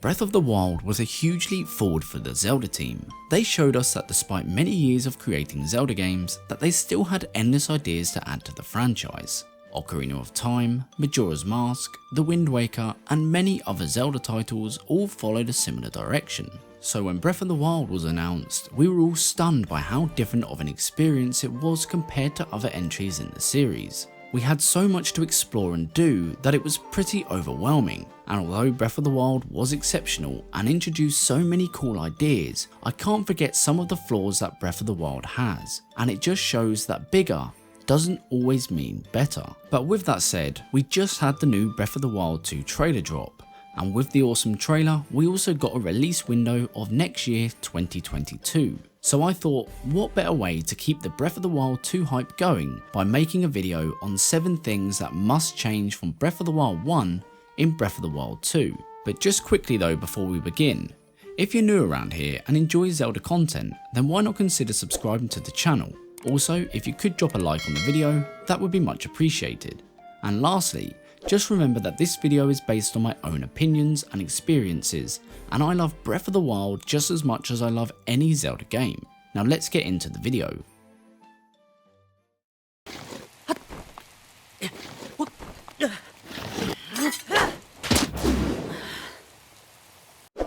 Breath of the Wild was a huge leap forward for the Zelda team. They showed us that despite many years of creating Zelda games, that they still had endless ideas to add to the franchise. Ocarina of Time, Majora's Mask, The Wind Waker, and many other Zelda titles all followed a similar direction. So when Breath of the Wild was announced, we were all stunned by how different of an experience it was compared to other entries in the series. We had so much to explore and do that it was pretty overwhelming, and although Breath of the Wild was exceptional and introduced so many cool ideas, I can't forget some of the flaws that Breath of the Wild has, and it just shows that bigger doesn't always mean better. But with that said, we just had the new Breath of the Wild 2 trailer drop, and with the awesome trailer, we also got a release window of next year 2022. So I thought, what better way to keep the Breath of the Wild 2 hype going by making a video on 7 things that must change from Breath of the Wild 1 in Breath of the Wild 2. But just quickly though before we begin, if you're new around here and enjoy Zelda content, then why not consider subscribing to the channel? Also, if you could drop a like on the video, that would be much appreciated. And lastly, just remember that this video is based on my own opinions and experiences, and I love Breath of the Wild just as much as I love any Zelda game. Now let's get into the video.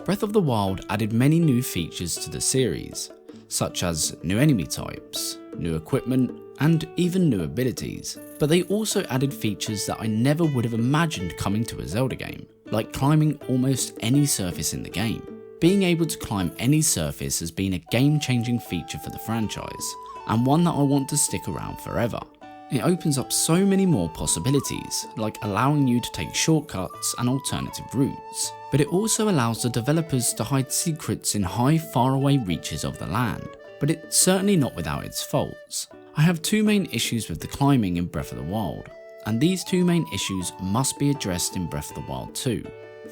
Breath of the Wild added many new features to the series, such as new enemy types, new equipment, and even new abilities. But they also added features that I never would have imagined coming to a Zelda game, like climbing almost any surface in the game. Being able to climb any surface has been a game-changing feature for the franchise, and one that I want to stick around forever. It opens up so many more possibilities, like allowing you to take shortcuts and alternative routes, but it also allows the developers to hide secrets in high, faraway reaches of the land, but it's certainly not without its faults. I have 2 main issues with the climbing in Breath of the Wild, and these 2 main issues must be addressed in Breath of the Wild 2.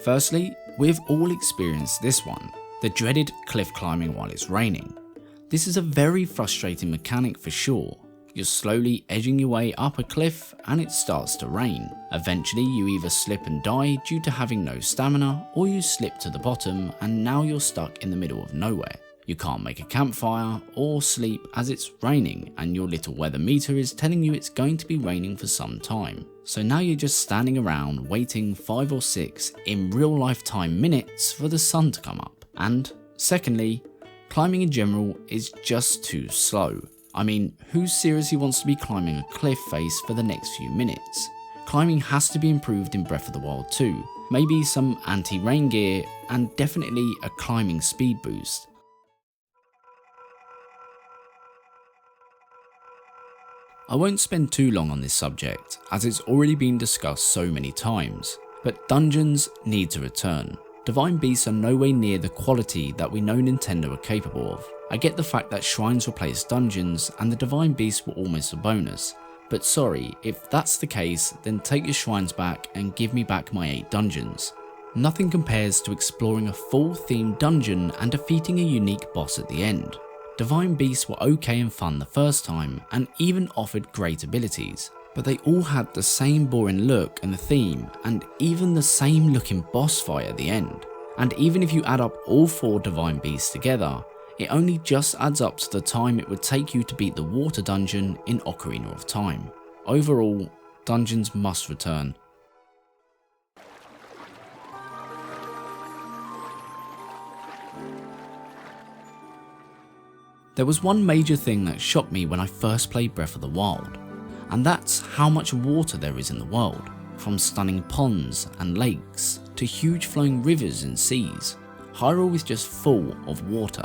Firstly, we've all experienced this one, the dreaded cliff climbing while it's raining. This is a very frustrating mechanic for sure. You're slowly edging your way up a cliff and it starts to rain. Eventually you either slip and die due to having no stamina, or you slip to the bottom and now you're stuck in the middle of nowhere. You can't make a campfire or sleep as it's raining, and your little weather meter is telling you it's going to be raining for some time. So now you're just standing around waiting 5 or 6 in real life time minutes for the sun to come up. And secondly, climbing in general is just too slow. I mean, who seriously wants to be climbing a cliff face for the next few minutes? Climbing has to be improved in Breath of the Wild 2, maybe some anti-rain gear, and definitely a climbing speed boost. I won't spend too long on this subject, as it's already been discussed so many times, but dungeons need to return. Divine Beasts are nowhere near the quality that we know Nintendo are capable of. I get the fact that shrines replace dungeons and the Divine Beasts were almost a bonus, but sorry, if that's the case, then take your shrines back and give me back my 8 dungeons. Nothing compares to exploring a full themed dungeon and defeating a unique boss at the end. Divine Beasts were okay and fun the first time and even offered great abilities, but they all had the same boring look and the theme, and even the same looking boss fight at the end. And even if you add up all 4 Divine Beasts together, it only just adds up to the time it would take you to beat the water dungeon in Ocarina of Time. Overall, dungeons must return. There was one major thing that shocked me when I first played Breath of the Wild, and that's how much water there is in the world, from stunning ponds and lakes to huge flowing rivers and seas. Hyrule is just full of water,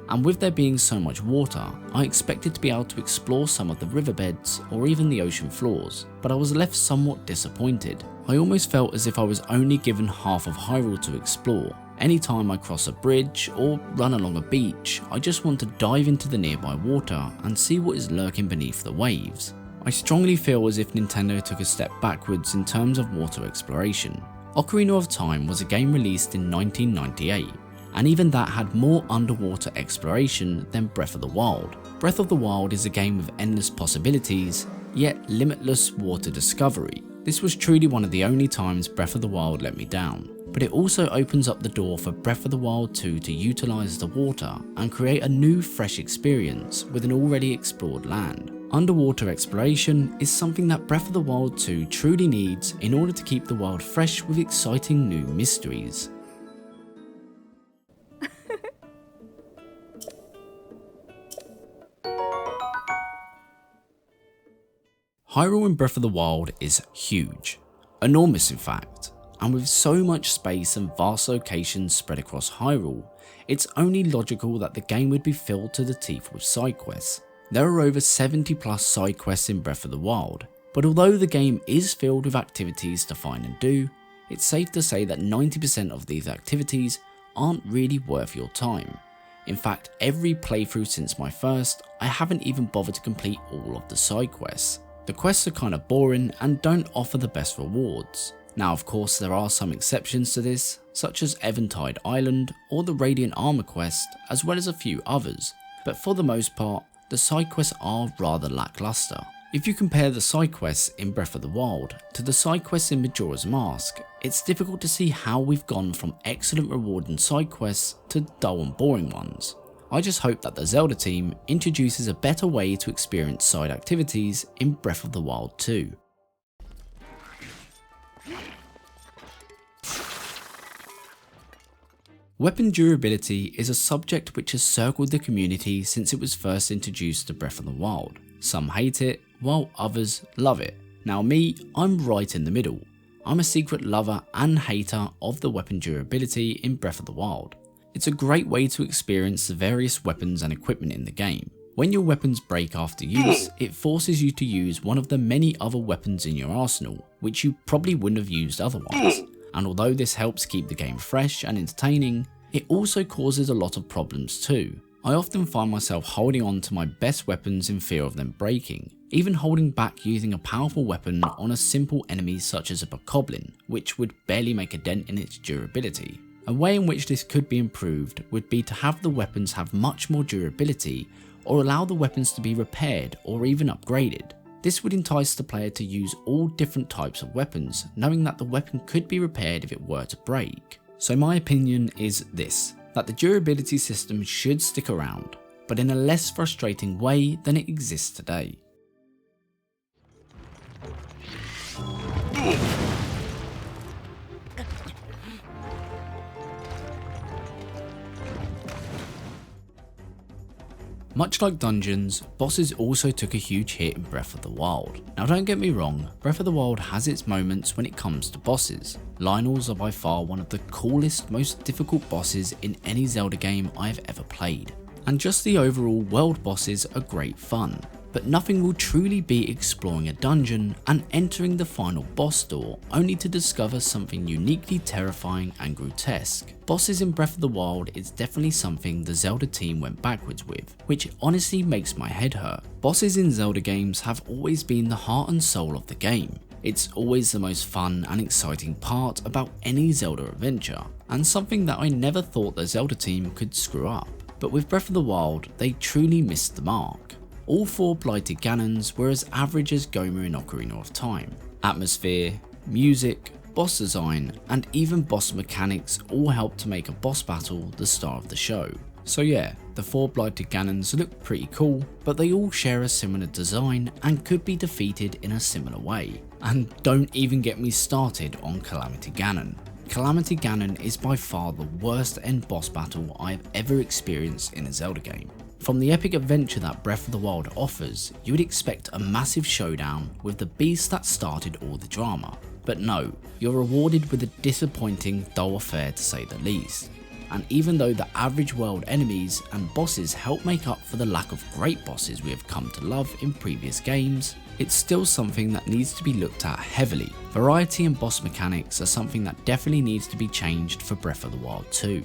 and with there being so much water, I expected to be able to explore some of the riverbeds or even the ocean floors, but I was left somewhat disappointed. I almost felt as if I was only given half of Hyrule to explore. Anytime I cross a bridge or run along a beach, I just want to dive into the nearby water and see what is lurking beneath the waves. I strongly feel as if Nintendo took a step backwards in terms of water exploration. Ocarina of Time was a game released in 1998, and even that had more underwater exploration than Breath of the Wild. Breath of the Wild is a game with endless possibilities, yet limitless water discovery. This was truly one of the only times Breath of the Wild let me down. but it also opens up the door for Breath of the Wild 2 to utilise the water and create a new fresh experience with an already explored land. Underwater exploration is something that Breath of the Wild 2 truly needs in order to keep the world fresh with exciting new mysteries. Hyrule in Breath of the Wild is huge, enormous in fact, and with so much space and vast locations spread across Hyrule, it's only logical that the game would be filled to the teeth with side quests. There are over 70 plus side quests in Breath of the Wild, but although the game is filled with activities to find and do, it's safe to say that 90% of these activities aren't really worth your time. In fact, every playthrough since my first, I haven't even bothered to complete all of the side quests. The quests are kind of boring and don't offer the best rewards. Now of course there are some exceptions to this, such as Eventide Island or the Radiant Armor quest, as well as a few others, but for the most part, the side quests are rather lackluster. If you compare the side quests in Breath of the Wild to the side quests in Majora's Mask, it's difficult to see how we've gone from excellent rewarding side quests to dull and boring ones. I just hope that the Zelda team introduces a better way to experience side activities in Breath of the Wild 2. Weapon durability is a subject which has circled the community since it was first introduced to Breath of the Wild. Some hate it, while others love it. Now me, I'm right in the middle. I'm a secret lover and hater of the weapon durability in Breath of the Wild. It's a great way to experience the various weapons and equipment in the game. When your weapons break after use, it forces you to use one of the many other weapons in your arsenal, which you probably wouldn't have used otherwise. And although this helps keep the game fresh and entertaining, it also causes a lot of problems too. I often find myself holding on to my best weapons in fear of them breaking, even holding back using a powerful weapon on a simple enemy such as a bokoblin, which would barely make a dent in its durability. A way in which this could be improved would be to have the weapons have much more durability, or allow the weapons to be repaired or even upgraded. This would entice the player to use all different types of weapons, knowing that the weapon could be repaired if it were to break. So my opinion is this, that the durability system should stick around, but in a less frustrating way than it exists today. Much like dungeons, bosses also took a huge hit in Breath of the Wild. Now don't get me wrong, Breath of the Wild has its moments when it comes to bosses. Lynels are by far one of the coolest, most difficult bosses in any Zelda game I've ever played. And just the overall world bosses are great fun. But nothing will truly be exploring a dungeon and entering the final boss door only to discover something uniquely terrifying and grotesque. Bosses in Breath of the Wild is definitely something the Zelda team went backwards with, which honestly makes my head hurt. Bosses in Zelda games have always been the heart and soul of the game. It's always the most fun and exciting part about any Zelda adventure, and something that I never thought the Zelda team could screw up. But with Breath of the Wild, they truly missed the mark. All 4 Blighted Ganons were as average as Gohma in Ocarina of Time. Atmosphere, music, boss design, and even boss mechanics all helped to make a boss battle the star of the show. So yeah, the 4 Blighted Ganons look pretty cool, but they all share a similar design and could be defeated in a similar way. And don't even get me started on Calamity Ganon. Calamity Ganon is by far the worst end boss battle I have ever experienced in a Zelda game. From the epic adventure that Breath of the Wild offers, you would expect a massive showdown with the beast that started all the drama. But no, you're rewarded with a disappointing, dull affair to say the least. And even though the average world enemies and bosses help make up for the lack of great bosses we have come to love in previous games, it's still something that needs to be looked at heavily. Variety and boss mechanics are something that definitely needs to be changed for Breath of the Wild 2.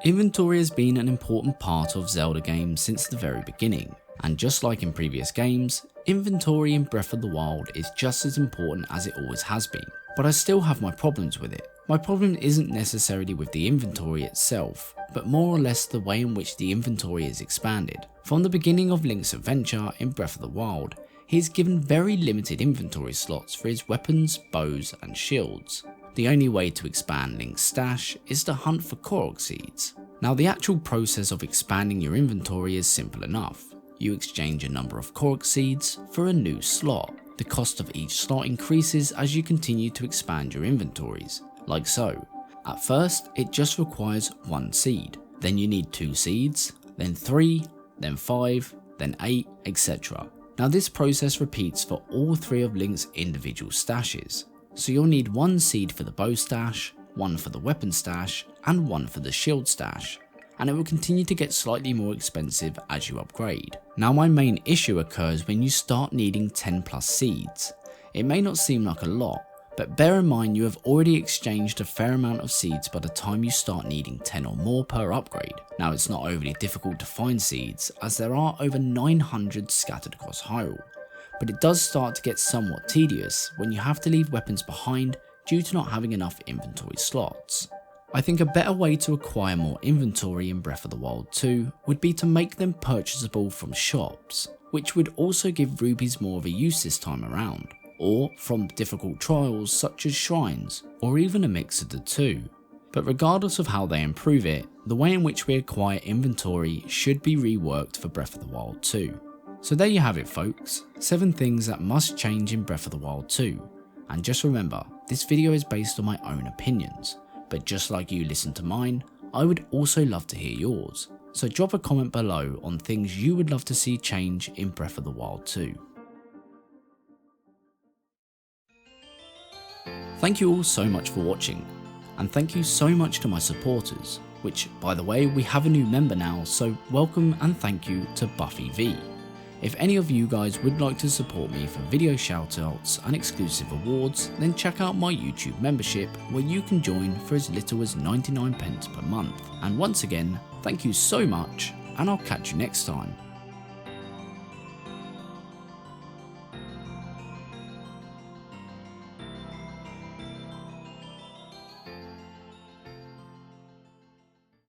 Inventory has been an important part of Zelda games since the very beginning, and just like in previous games, inventory in Breath of the Wild is just as important as it always has been. but I still have my problems with it. My problem isn't necessarily with the inventory itself, but more or less the way in which the inventory is expanded. From the beginning of Link's adventure in Breath of the Wild, he is given very limited inventory slots for his weapons, bows and shields. The only way to expand Link's stash is to hunt for Korok seeds. Now the actual process of expanding your inventory is simple enough. You exchange a number of Korok seeds for a new slot. The cost of each slot increases as you continue to expand your inventories, like so. At first, it just requires 1 seed, then you need 2 seeds, then 3, then 5, then 8, etc. Now this process repeats for all 3 of Link's individual stashes. So you'll need 1 seed for the bow stash, 1 for the weapon stash, and 1 for the shield stash. And it will continue to get slightly more expensive as you upgrade. Now my main issue occurs when you start needing 10 plus seeds. It may not seem like a lot, but bear in mind you have already exchanged a fair amount of seeds by the time you start needing 10 or more per upgrade. Now it's not overly difficult to find seeds as there are over 900 scattered across Hyrule, but it does start to get somewhat tedious when you have to leave weapons behind due to not having enough inventory slots. I think a better way to acquire more inventory in Breath of the Wild 2 would be to make them purchasable from shops, which would also give rubies more of a use this time around, or from difficult trials such as shrines, or even a mix of the two. But regardless of how they improve it, the way in which we acquire inventory should be reworked for Breath of the Wild 2. So there you have it folks, 7 things that must change in Breath of the Wild 2. And just remember, this video is based on my own opinions. But just like you listen to mine, I would also love to hear yours. So drop a comment below on things you would love to see change in Breath of the Wild 2. Thank you all so much for watching, and thank you so much to my supporters, which by the way we have a new member now, so welcome and thank you to Buffy V. If any of you guys would like to support me for video shoutouts and exclusive awards, then check out my YouTube membership where you can join for as little as 99p per month. And once again, thank you so much, and I'll catch you next time.